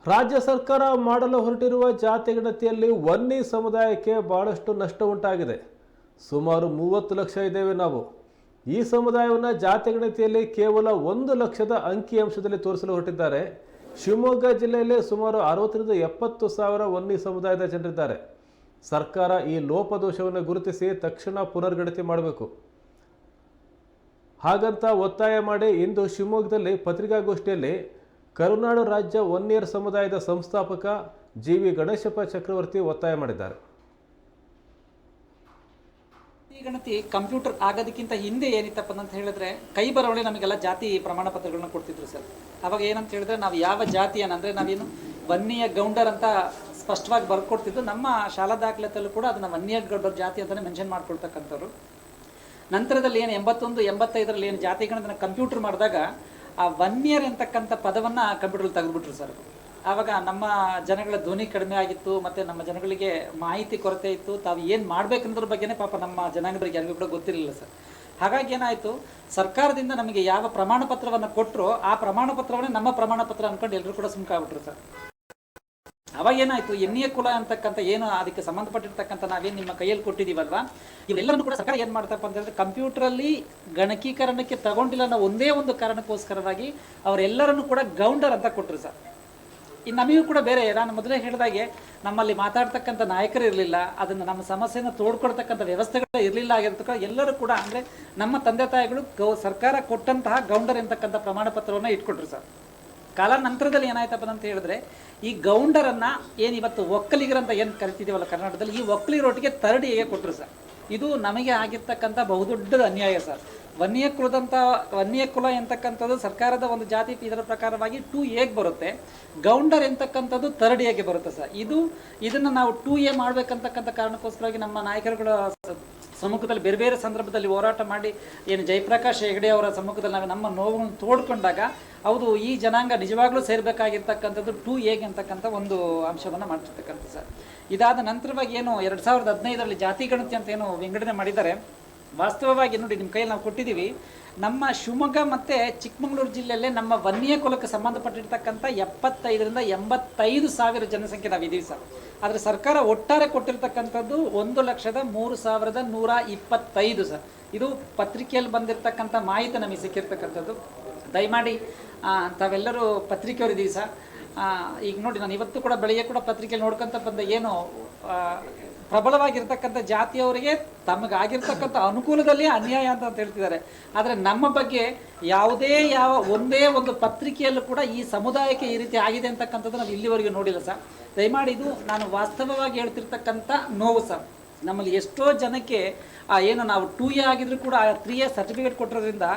ರಾಜ್ಯ ಸರ್ಕಾರ ಮಾಡಲು ಹೊರಟಿರುವ ಜಾತಿ ಗಣತಿಯಲ್ಲಿ ವನ್ನಿ ಸಮುದಾಯಕ್ಕೆ ಬಹಳಷ್ಟು ನಷ್ಟ ಉಂಟಾಗಿದೆ. ಸುಮಾರು 30 ಲಕ್ಷ ಇದ್ದೇವೆ ನಾವು. ಈ ಸಮುದಾಯವನ್ನು ಜಾತಿ ಗಣತಿಯಲ್ಲಿ ಕೇವಲ 1 ಲಕ್ಷದ ಅಂಕಿಅಂಶದಲ್ಲಿ ತೋರಿಸಲು ಹೊರಟಿದ್ದಾರೆ. ಶಿವಮೊಗ್ಗ ಜಿಲ್ಲೆಯಲ್ಲಿ ಸುಮಾರು 60ರಿಂದ 70 ಸಾವಿರ ವನ್ನಿ ಸಮುದಾಯದ ಜನರಿದ್ದಾರೆ. ಸರ್ಕಾರ ಈ ಲೋಪದೋಷವನ್ನು ಗುರುತಿಸಿ ತಕ್ಷಣ ಪುನರ್ಗಣತಿ ಮಾಡಬೇಕು. ಹಾಗಂತ ಒತ್ತಾಯ ಮಾಡಿ ಇಂದು ಶಿವಮೊಗ್ಗದಲ್ಲಿ ಪತ್ರಿಕಾಗೋಷ್ಠಿಯಲ್ಲಿ ಕರುನಾಡು ರಾಜ್ಯ ವನ್ನಿಯರ್ ಸಮುದಾಯದ ಸಂಸ್ಥಾಪಕ ಜಿ.ವಿ. ಗಣೇಶಪ್ಪ ಚಕ್ರವರ್ತಿ ಒತ್ತಾಯ ಮಾಡಿದ್ದಾರೆ. ಈ ಗಣತಿ ಕಂಪ್ಯೂಟರ್ ಆಗೋದಕ್ಕಿಂತ ಹಿಂದೆ ಏನಿತ್ತಪ್ಪ ಅಂತ ಹೇಳಿದ್ರೆ ಕೈ ಬರವಣಿಗೆ ನಮಗೆಲ್ಲ ಜಾತಿ ಪ್ರಮಾಣ ಪತ್ರಗಳನ್ನ ಕೊಡ್ತಿದ್ರು ಸರ್. ಅವಾಗ ಏನಂತ ಹೇಳಿದ್ರೆ ನಾವು ಯಾವ ಜಾತಿಯನ್ನಂದರೆ ನಾವೇನು ವನ್ನಿಯ ಗೌಂಡರ್ ಅಂತ ಸ್ಪಷ್ಟವಾಗಿ ಬರ್ಕೊಡ್ತಿದ್ದು. ನಮ್ಮ ಶಾಲಾ ದಾಖಲೆತಲ್ಲೂ ಕೂಡ ಅದನ್ನು ವನ್ನಿಯ ಗೌಂಡರ್ ಜಾತಿ ಅಂತಲೇ ಮೆನ್ಷನ್ ಮಾಡ್ಕೊಳ್ತಕ್ಕಂಥವ್ರು. ನಂತರದಲ್ಲಿ ಏನು 81, 85ರಲ್ಲಿ ಏನು ಜಾತಿ ಗಣತಿನ ಕಂಪ್ಯೂಟರ್ ಮಾಡಿದಾಗ ಆ ವನ್ನಿಯರ್ ಅಂತಕ್ಕಂಥ ಪದವನ್ನು ಕಂಪ್ಯೂಟರ್ ತೆಗೆದುಬಿಟ್ರು ಸರ್. ಆವಾಗ ನಮ್ಮ ಜನಗಳ ಧ್ವನಿ ಕಡಿಮೆ ಆಗಿತ್ತು, ಮತ್ತು ನಮ್ಮ ಜನಗಳಿಗೆ ಮಾಹಿತಿ ಕೊರತೆ ಇತ್ತು. ತಾವು ಏನು ಮಾಡಬೇಕನ್ನೋದ್ರ ಬಗ್ಗೆನೇ ಪಾಪ ನಮ್ಮ ಜನಾಂಗದವರಿಗೆ ಯಾರಿಗೂ ಕೂಡ ಗೊತ್ತಿರಲಿಲ್ಲ ಸರ್. ಹಾಗಾಗಿ ಏನಾಯಿತು, ಸರ್ಕಾರದಿಂದ ನಮಗೆ ಯಾವ ಪ್ರಮಾಣ ಪತ್ರವನ್ನು ಕೊಟ್ಟರೋ ಆ ಪ್ರಮಾಣ ಪತ್ರವನ್ನೇ ನಮ್ಮ ಪ್ರಮಾಣ ಪತ್ರ ಅಂದ್ಕೊಂಡು ಎಲ್ಲರೂ ಕೂಡ ಸುಮ್ಕಾಗ್ಬಿಟ್ರು ಸರ್. ಅವಾಗ ಏನಾಯಿತು, ಎನ್ನಿಯ ಕುಲ ಅಂತಕ್ಕಂಥ ಏನು ಅದಕ್ಕೆ ಸಂಬಂಧಪಟ್ಟಿರ್ತಕ್ಕಂಥ ನಾವೇನು ನಿಮ್ಮ ಕೈಯಲ್ಲಿ ಕೊಟ್ಟಿದ್ದೀವಲ್ವಾ, ಇವೆಲ್ಲರೂ ಕೂಡ ಸರ್ಕಾರ ಏನು ಮಾಡ್ತಪ್ಪ ಅಂತ ಹೇಳಿದ್ರೆ ಕಂಪ್ಯೂಟರಲ್ಲಿ ಗಣಕೀಕರಣಕ್ಕೆ ತಗೊಂಡಿಲ್ಲ ಅನ್ನೋ ಒಂದೇ ಒಂದು ಕಾರಣಕ್ಕೋಸ್ಕರವಾಗಿ ಅವರೆಲ್ಲರನ್ನು ಕೂಡ ಗೌಂಡರ್ ಅಂತ ಕೊಟ್ಟರು ಸರ್. ಇನ್ನು ನಮಗೂ ಕೂಡ ಬೇರೆ, ನಾನು ಮೊದಲೇ ಹೇಳಿದಾಗೆ ನಮ್ಮಲ್ಲಿ ಮಾತಾಡ್ತಕ್ಕಂಥ ನಾಯಕರು ಇರಲಿಲ್ಲ, ಅದನ್ನು ನಮ್ಮ ಸಮಸ್ಯೆಯನ್ನು ತೋಡ್ಕೊಳ್ತಕ್ಕಂಥ ವ್ಯವಸ್ಥೆಗಳು ಇರಲಿಲ್ಲ ಆಗಿರ್ತಕ್ಕ ಎಲ್ಲರೂ ಕೂಡ ಅಂದರೆ ನಮ್ಮ ತಂದೆ ತಾಯಿಗಳು ಸರ್ಕಾರ ಕೊಟ್ಟಂತಹ ಗೌಂಡರ್ ಅಂತಕ್ಕಂಥ ಪ್ರಮಾಣ ಪತ್ರವನ್ನು ಇಟ್ಕೊಟ್ರು ಸರ್. ಕಾಲಾನಂತರದಲ್ಲಿ ಏನಾಯ್ತಪ್ಪ ಅಂತ ಹೇಳಿದ್ರೆ ಈ ಗೌಂಡರನ್ನು ಏನು ಇವತ್ತು ಒಕ್ಕಲಿಗರಂತ ಏನು ಕರಿತಿದ್ದೀವಲ್ಲ ಕರ್ನಾಟಕದಲ್ಲಿ, ಈ ಒಕ್ಕಲಿಗರೊಟ್ಟಿಗೆ ತರಡಿಗೆ ಕೊಟ್ಟರು ಸರ್. ಇದು ನಮಗೆ ಆಗಿರ್ತಕ್ಕಂಥ ಬಹುದೊಡ್ಡದ ಅನ್ಯಾಯ ಸರ್. ವನ್ನಿಯ ಕುಲ ಎಂತಕ್ಕಂಥದ್ದು ಸರ್ಕಾರದ ಒಂದು ಜಾತಿ ಇದರ ಪ್ರಕಾರವಾಗಿ 2A ಬರುತ್ತೆ. ಗೌಂಡರ್ ಎಂತಕ್ಕಂಥದ್ದು 3A ಬರುತ್ತೆ ಸರ್. ಇದನ್ನು ನಾವು 2A ಮಾಡಬೇಕಂತಕ್ಕಂಥ ಕಾರಣಕ್ಕೋಸ್ಕರವಾಗಿ ನಮ್ಮ ನಾಯಕರುಗಳ ಸಮ್ಮುಖದಲ್ಲಿ ಬೇರೆ ಬೇರೆ ಸಂದರ್ಭದಲ್ಲಿ ಹೋರಾಟ ಮಾಡಿ ಏನು ಜಯಪ್ರಕಾಶ್ ಹೆಗಡೆ ಅವರ ಸಮ್ಮುಖದಲ್ಲಿ ನಾವು ನಮ್ಮ ನೋವನ್ನು ತೋಡ್ಕೊಂಡಾಗ ಹೌದು ಈ ಜನಾಂಗ ನಿಜವಾಗ್ಲೂ ಸೇರಬೇಕಾಗಿರ್ತಕ್ಕಂಥದ್ದು 2A ಅಂತಕ್ಕಂಥ ಒಂದು ಅಂಶವನ್ನು ಮಾಡ್ತಿರ್ತಕ್ಕಂಥ ಸರ್. ಇದಾದ ನಂತರವಾಗಿ ಏನು 2015ರಲ್ಲಿ ಜಾತಿ ಗಣತಿ ಅಂತ ಏನು ವಿಂಗಡಣೆ ಮಾಡಿದ್ದಾರೆ, ವಾಸ್ತವವಾಗಿ ನೋಡಿ ನಿಮ್ಮ ಕೈಯಲ್ಲಿ ನಾವು ಕೊಟ್ಟಿದ್ದೀವಿ. ನಮ್ಮ ಶಿವಮೊಗ್ಗ ಮತ್ತು ಚಿಕ್ಕಮಗಳೂರು ಜಿಲ್ಲೆಯಲ್ಲೇ ನಮ್ಮ ವನ್ನಿಯ ಕುಲಕ್ಕೆ ಸಂಬಂಧಪಟ್ಟಿರ್ತಕ್ಕಂಥ 75ರಿಂದ 85 ಸಾವಿರ ಜನಸಂಖ್ಯೆ ನಾವಿದ್ದೀವಿ ಸರ್. ಆದರೆ ಸರ್ಕಾರ ಒಟ್ಟಾರೆ ಕೊಟ್ಟಿರ್ತಕ್ಕಂಥದ್ದು 1,03,125 ಸರ್. ಇದು ಪತ್ರಿಕೆಯಲ್ಲಿ ಬಂದಿರತಕ್ಕಂಥ ಮಾಹಿತಿ ನಮಗೆ ಸಿಕ್ಕಿರ್ತಕ್ಕಂಥದ್ದು. ದಯಮಾಡಿ ತಾವೆಲ್ಲರೂ ಪತ್ರಿಕೆಯವರಿದ್ದೀವಿ ಸರ್. ಈಗ ನೋಡಿ, ನಾನು ಇವತ್ತು ಕೂಡ ಬೆಳಗ್ಗೆ ಕೂಡ ಪತ್ರಿಕೆಯಲ್ಲಿ ನೋಡ್ಕೊಂತ ಬಂದ ಏನು ಪ್ರಬಲವಾಗಿರ್ತಕ್ಕಂಥ ಜಾತಿಯವರಿಗೆ ತಮಗಾಗಿರ್ತಕ್ಕಂಥ ಅನುಕೂಲದಲ್ಲಿ ಅನ್ಯಾಯ ಅಂತ ಹೇಳ್ತಿದ್ದಾರೆ. ಆದರೆ ನಮ್ಮ ಬಗ್ಗೆ ಒಂದೇ ಒಂದು ಪತ್ರಿಕೆಯಲ್ಲೂ ಕೂಡ ಈ ಸಮುದಾಯಕ್ಕೆ ಈ ರೀತಿ ಆಗಿದೆ ಅಂತಕ್ಕಂಥದ್ದು ನಾವು ಇಲ್ಲಿವರೆಗೂ ನೋಡಿಲ್ಲ ಸರ್. ದಯಮಾಡಿ ಇದು ನಾನು ವಾಸ್ತವವಾಗಿ ಹೇಳ್ತಿರ್ತಕ್ಕಂಥ ನೋವು ಸರ್. ನಮ್ಮಲ್ಲಿ ಎಷ್ಟೋ ಜನಕ್ಕೆ ಏನು ನಾವು 2A ಆಗಿದ್ರು ಕೂಡ 3A ಸರ್ಟಿಫಿಕೇಟ್ ಕೊಟ್ಟಿರೋದ್ರಿಂದ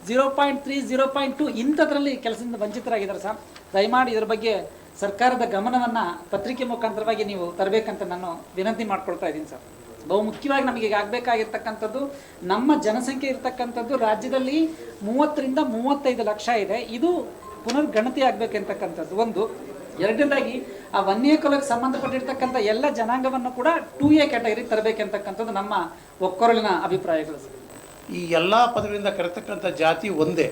0.3, 0.2 ಇಂಥದ್ರಲ್ಲಿ ಕೆಲಸದಿಂದ ವಂಚಿತರಾಗಿದ್ದಾರೆ ಸರ್. ದಯಮಾಡಿ ಇದರ ಬಗ್ಗೆ ಸರ್ಕಾರದ ಗಮನವನ್ನು ಪತ್ರಿಕೆ ಮುಖಾಂತರವಾಗಿ ನೀವು ತರಬೇಕಂತ ನಾನು ವಿನಂತಿ ಮಾಡ್ಕೊಳ್ತಾ ಇದ್ದೀನಿ ಸರ್. ಬಹು ಮುಖ್ಯವಾಗಿ ನಮಗೆ ಈಗ ಆಗಬೇಕಾಗಿರ್ತಕ್ಕಂಥದ್ದು ನಮ್ಮ ಜನಸಂಖ್ಯೆ ಇರ್ತಕ್ಕಂಥದ್ದು ರಾಜ್ಯದಲ್ಲಿ 30ರಿಂದ 35 ಲಕ್ಷ ಇದೆ. ಇದು ಪುನರ್ಗಣತಿ ಆಗಬೇಕಂತಕ್ಕಂಥದ್ದು ಒಂದು. ಎರಡನೇದಾಗಿ ಆ ವನ್ನಿಯ ಕುಲಕ್ಕೆ ಸಂಬಂಧಪಟ್ಟಿರ್ತಕ್ಕಂಥ ಎಲ್ಲ ಜನಾಂಗವನ್ನು ಕೂಡ 2A ಕ್ಯಾಟಗರಿ ತರಬೇಕಂತಕ್ಕಂಥದ್ದು ನಮ್ಮ ಒಕ್ಕೊರಲಿನ ಅಭಿಪ್ರಾಯಗಳು ಸರ್. ಈ ಎಲ್ಲ ಪದಗಳಿಂದ ಕರೆತಕ್ಕಂಥ ಜಾತಿ ಒಂದೇ.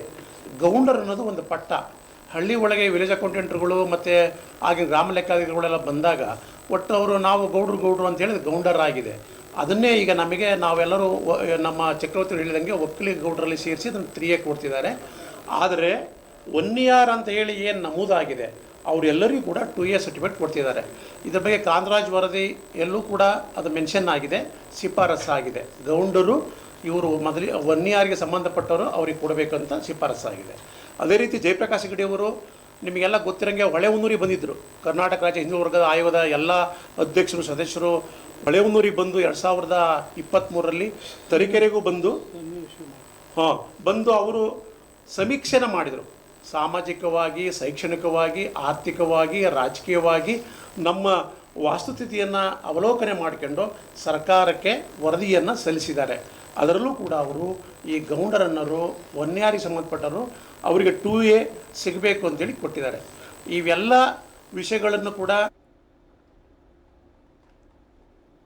ಗೌಂಡರ್ ಅನ್ನೋದು ಒಂದು ಪಟ್ಟ. ಹಳ್ಳಿ ಒಳಗೆ ವಿಲೇಜ್ ಅಕೌಂಟೆಂಟ್ರುಗಳು ಮತ್ತು ಆಗಿನ ಗ್ರಾಮ ಲೆಕ್ಕಾಧಿಕಾರಿಗಳೆಲ್ಲ ಬಂದಾಗ ಒಟ್ಟು ಅವರು ನಾವು ಗೌಡ್ರು ಅಂತ ಹೇಳಿದ್ರೆ ಗೌಂಡರ್ ಆಗಿದೆ. ಅದನ್ನೇ ಈಗ ನಾವೆಲ್ಲರೂ ನಮ್ಮ ಚಕ್ರವರ್ತಿ ಹೇಳಿದಂಗೆ ಒಕ್ಕಲಿಗ ಗೌಡ್ರಲ್ಲಿ ಸೇರಿಸಿ ಅದನ್ನು 3A ಕೊಡ್ತಿದ್ದಾರೆ. ಆದರೆ ವನ್ನಿಯಾರ್ ಅಂತ ಹೇಳಿ ಏನು ನಮೂದಾಗಿದೆ ಅವರೆಲ್ಲರಿಗೂ ಕೂಡ 2A ಸರ್ಟಿಫಿಕೇಟ್ ಕೊಡ್ತಿದ್ದಾರೆ. ಇದರ ಬಗ್ಗೆ ಕಾಂತರಾಜ್ ವರದಿ ಎಲ್ಲೂ ಕೂಡ ಅದು ಮೆನ್ಷನ್ ಆಗಿದೆ, ಶಿಫಾರಸ್ಸಾಗಿದೆ. ಗೌಂಡರು ಇವರು ವನ್ನಿಯಾರಿಗೆ ಸಂಬಂಧಪಟ್ಟವರು ಅವ್ರಿಗೆ ಕೊಡಬೇಕಂತ ಶಿಫಾರಸ್ಸಾಗಿದೆ. ಅದೇ ರೀತಿ ಜಯಪ್ರಕಾಶ್ ಹೆಗಡೆ ಅವರು ನಿಮಗೆಲ್ಲ ಗೊತ್ತಿರೋಂಗೆ ಹೊಳೆಹೊನ್ನೂರಿಗೆ ಬಂದಿದ್ದರು. ಕರ್ನಾಟಕ ರಾಜ್ಯ ಹಿಂದೂ ವರ್ಗದ ಆಯೋಗದ ಎಲ್ಲ ಅಧ್ಯಕ್ಷರು ಸದಸ್ಯರು ಹೊಳೆಹೊನ್ನೂರಿಗೆ ಬಂದು 2023ರಲ್ಲಿ ತರೀಕೆರೆಗೂ ಬಂದು ಅವರು ಸಮೀಕ್ಷೆನ ಮಾಡಿದರು. ಸಾಮಾಜಿಕವಾಗಿ, ಶೈಕ್ಷಣಿಕವಾಗಿ, ಆರ್ಥಿಕವಾಗಿ, ರಾಜಕೀಯವಾಗಿ ನಮ್ಮ ವಾಸ್ತುಸ್ಥಿತಿಯನ್ನು ಅವಲೋಕನೆ ಮಾಡಿಕೊಂಡು ಸರ್ಕಾರಕ್ಕೆ ವರದಿಯನ್ನು ಸಲ್ಲಿಸಿದ್ದಾರೆ. ಅದರಲ್ಲೂ ಕೂಡ ಅವರು ಈ ಗೌಂಡರನ್ನರು ವನ್ಯಾರಿಗೆ ಸಂಬಂಧಪಟ್ಟರು ಅವರಿಗೆ 2A ಸಿಗಬೇಕು ಅಂತೇಳಿ ಕೊಟ್ಟಿದ್ದಾರೆ. ಇವೆಲ್ಲ ವಿಷಯಗಳನ್ನು ಕೂಡ